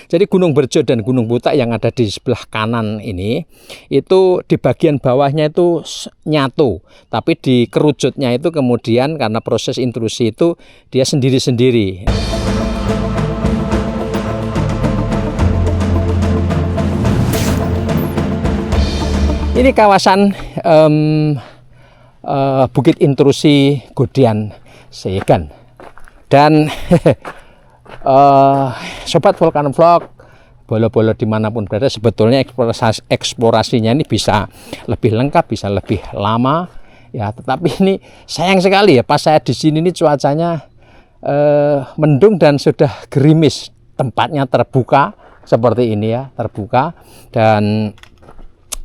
Jadi Gunung Berjo dan Gunung Butak yang ada di sebelah kanan ini, itu di bagian bawahnya itu nyatu, tapi di kerucutnya itu kemudian karena proses intrusi itu dia sendiri-sendiri. Ini kawasan Bukit Intrusi Godian Seyegan. Dan Sobat Vulkanvlog, bolo-bolo dimanapun berada, sebetulnya eksplorasinya ini bisa lebih lengkap, bisa lebih lama ya. Tetapi ini sayang sekali ya, pas saya di sini ini cuacanya mendung dan sudah gerimis. Tempatnya terbuka seperti ini ya, terbuka, dan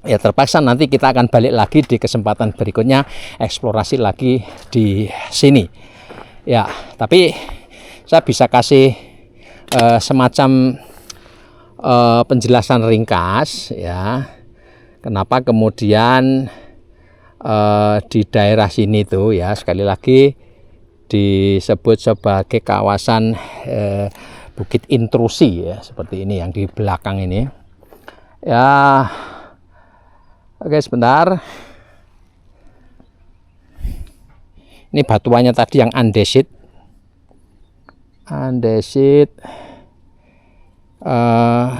ya terpaksa nanti kita akan balik lagi di kesempatan berikutnya, eksplorasi lagi di sini ya. Tapi saya bisa kasih semacam penjelasan ringkas ya, kenapa kemudian di daerah sini tuh ya, sekali lagi disebut sebagai kawasan Bukit Intrusi ya, seperti ini yang di belakang ini ya. Oke, sebentar. Ini batuannya tadi yang andesit.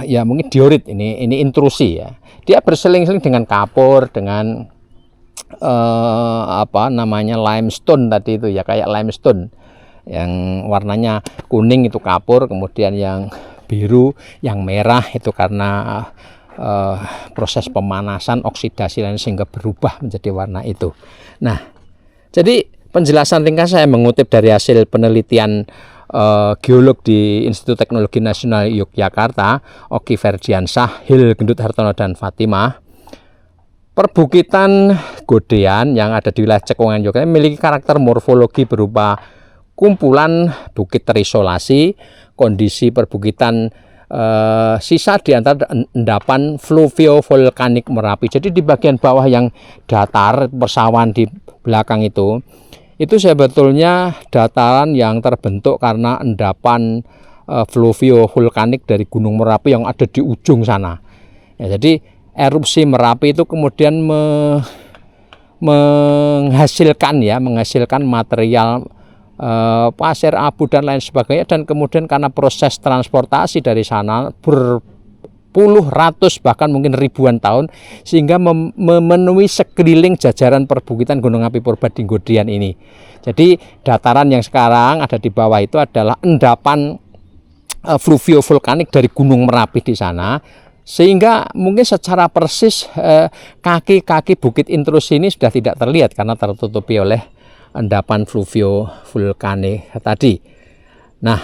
Ya mungkin diorit, ini intrusi ya. Dia berseling-seling dengan kapur, dengan apa namanya, limestone tadi itu ya, kayak limestone yang warnanya kuning itu kapur, kemudian yang biru, yang merah itu karena proses pemanasan, oksidasi lain, sehingga berubah menjadi warna itu. Nah, jadi penjelasan ringkas saya mengutip dari hasil penelitian geolog di Institut Teknologi Nasional Yogyakarta, Oki Ferdiansyah, Hil Gendut Hartono, dan Fatimah. Perbukitan Godean yang ada di wilayah Cekungan Yogyakarta memiliki karakter morfologi berupa kumpulan bukit terisolasi. Kondisi perbukitan sisa di antara endapan fluvio-vulkanik Merapi. Jadi di bagian bawah yang datar, persawahan di belakang itu sebetulnya dataran yang terbentuk karena endapan fluvio-vulkanik dari Gunung Merapi yang ada di ujung sana. Ya, jadi erupsi Merapi itu kemudian menghasilkan material pasir, abu, dan lain sebagainya, dan kemudian karena proses transportasi dari sana berpuluh ratus bahkan mungkin ribuan tahun, sehingga memenuhi sekeliling jajaran perbukitan Gunung Api Purba di Godean ini. Jadi dataran yang sekarang ada di bawah itu adalah endapan fluvio-vulkanik dari Gunung Merapi di sana, sehingga mungkin secara persis kaki-kaki Bukit Intrusi ini sudah tidak terlihat karena tertutupi oleh endapan fluvio-vulkanik tadi. Nah,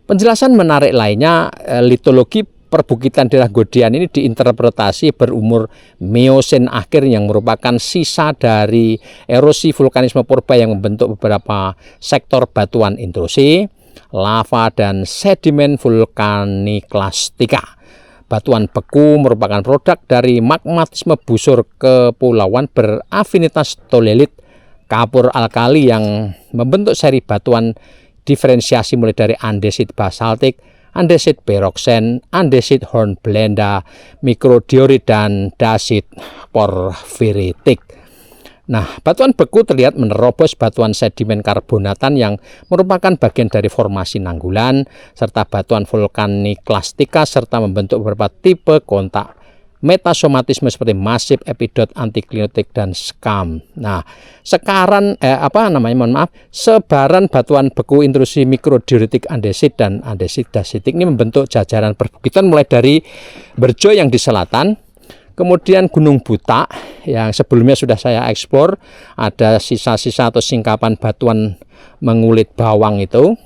penjelasan menarik lainnya, litologi perbukitan daerah Godean ini diinterpretasi berumur Meosen akhir yang merupakan sisa dari erosi vulkanisme purba yang membentuk beberapa sektor batuan intrusi, lava, dan sedimen vulkaniklastika. Batuan beku merupakan produk dari magmatisme busur kepulauan berafinitas tolelit kapur alkali yang membentuk seri batuan diferensiasi mulai dari andesit basaltik, andesit peroksen, andesit hornblenda, mikrodiorit, dan dasit porfiritik. Nah, batuan beku terlihat menerobos batuan sedimen karbonatan yang merupakan bagian dari formasi Nanggulan, serta batuan vulkaniklastika, serta membentuk beberapa tipe kontak metasomatisme seperti masif, epidot, antiklinotik, dan skam. Nah, sebaran batuan beku intrusi mikrodioritik andesit dan andesit dasitik ini membentuk jajaran perbukitan mulai dari Berjo yang di selatan, kemudian Gunung Butak yang sebelumnya sudah saya eksplor, ada sisa-sisa atau singkapan batuan mengulit bawang itu.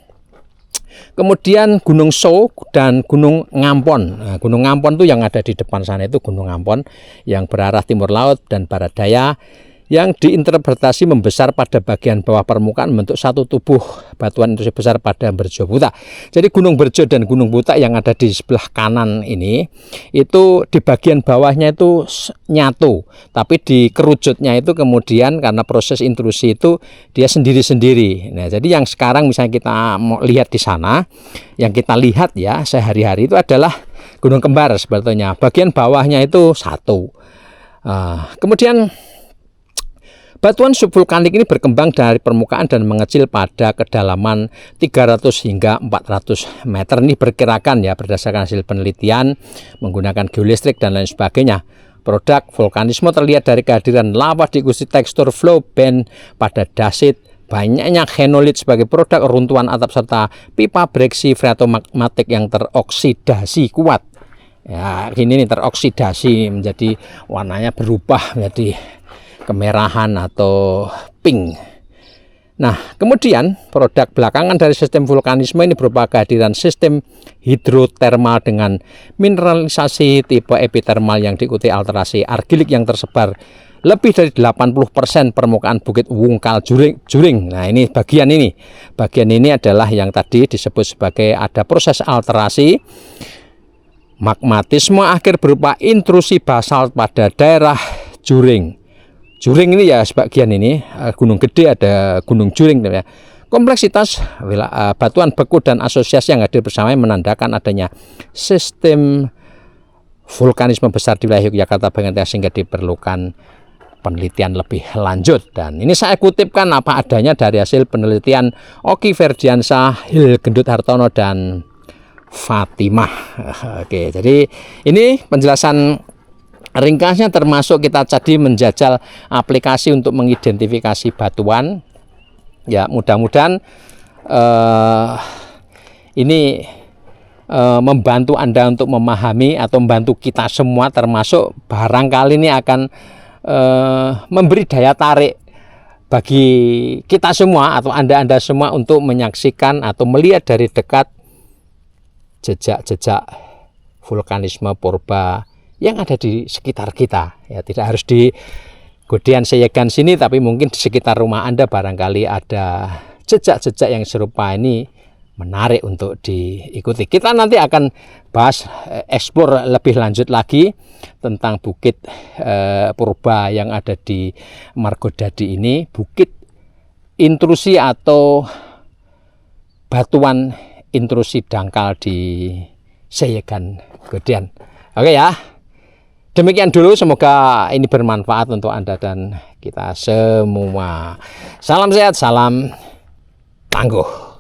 Kemudian Gunung So dan Gunung Ngampon. Nah, Gunung Ngampon itu yang ada di depan sana, itu Gunung Ngampon yang berarah timur laut dan barat daya, yang diinterpretasi membesar pada bagian bawah permukaan membentuk satu tubuh batuan intrusi besar pada Berjo Buta. Jadi Gunung Berjo dan Gunung Buta yang ada di sebelah kanan ini itu di bagian bawahnya itu nyatu, tapi di kerujutnya itu kemudian karena proses intrusi itu dia sendiri-sendiri. Nah, jadi yang sekarang misalnya kita mau lihat di sana, yang kita lihat ya sehari-hari itu adalah gunung kembar sebetulnya. Bagian bawahnya itu satu. Kemudian batuan subvulkanik ini berkembang dari permukaan dan mengecil pada kedalaman 300 hingga 400 meter. Ini perkirakan ya berdasarkan hasil penelitian menggunakan geolistrik dan lain sebagainya. Produk vulkanisme terlihat dari kehadiran lava diikuti tekstur flow band pada dasit, banyaknya xenolit sebagai produk runtuhan atap serta pipa breksi freatomagmatik yang teroksidasi kuat. Ya, ini nih teroksidasi menjadi warnanya berubah menjadi kemerahan atau pink. Nah, kemudian produk belakangan dari sistem vulkanisme ini berupa kehadiran sistem hidrotermal dengan mineralisasi tipe epitermal yang diikuti alterasi argilik yang tersebar lebih dari 80% permukaan Bukit Wungkal Juring. Nah, ini bagian ini. Bagian ini adalah yang tadi disebut sebagai ada proses alterasi magmatisme akhir berupa intrusi basalt pada daerah Juring. Juring ini ya sebagian ini, gunung gede ada gunung Juring ya. Kompleksitas batuan beku dan asosiasi yang hadir bersama menandakan adanya sistem vulkanisme besar di wilayah Yogyakarta bagian tengah sehingga diperlukan penelitian lebih lanjut. Dan ini saya kutipkan apa adanya dari hasil penelitian Oki Ferdiansyah, Hil Gendut Hartono dan Fatimah. Oke, jadi ini penjelasan ringkasnya, termasuk kita tadi menjajal aplikasi untuk mengidentifikasi batuan. Ya, mudah-mudahan ini membantu Anda untuk memahami atau membantu kita semua, termasuk barangkali ini akan memberi daya tarik bagi kita semua atau Anda semua untuk menyaksikan atau melihat dari dekat jejak-jejak vulkanisme purba yang ada di sekitar kita. Ya, tidak harus di Godean Seyegan sini, tapi mungkin di sekitar rumah Anda barangkali ada jejak-jejak yang serupa. Ini menarik untuk diikuti. Kita nanti akan bahas eksplor lebih lanjut lagi tentang bukit purba yang ada di Margodadi ini, bukit intrusi atau batuan intrusi dangkal di Seyegan Godean. Oke ya. Demikian dulu, semoga ini bermanfaat untuk Anda dan kita semua. Salam sehat, salam tangguh.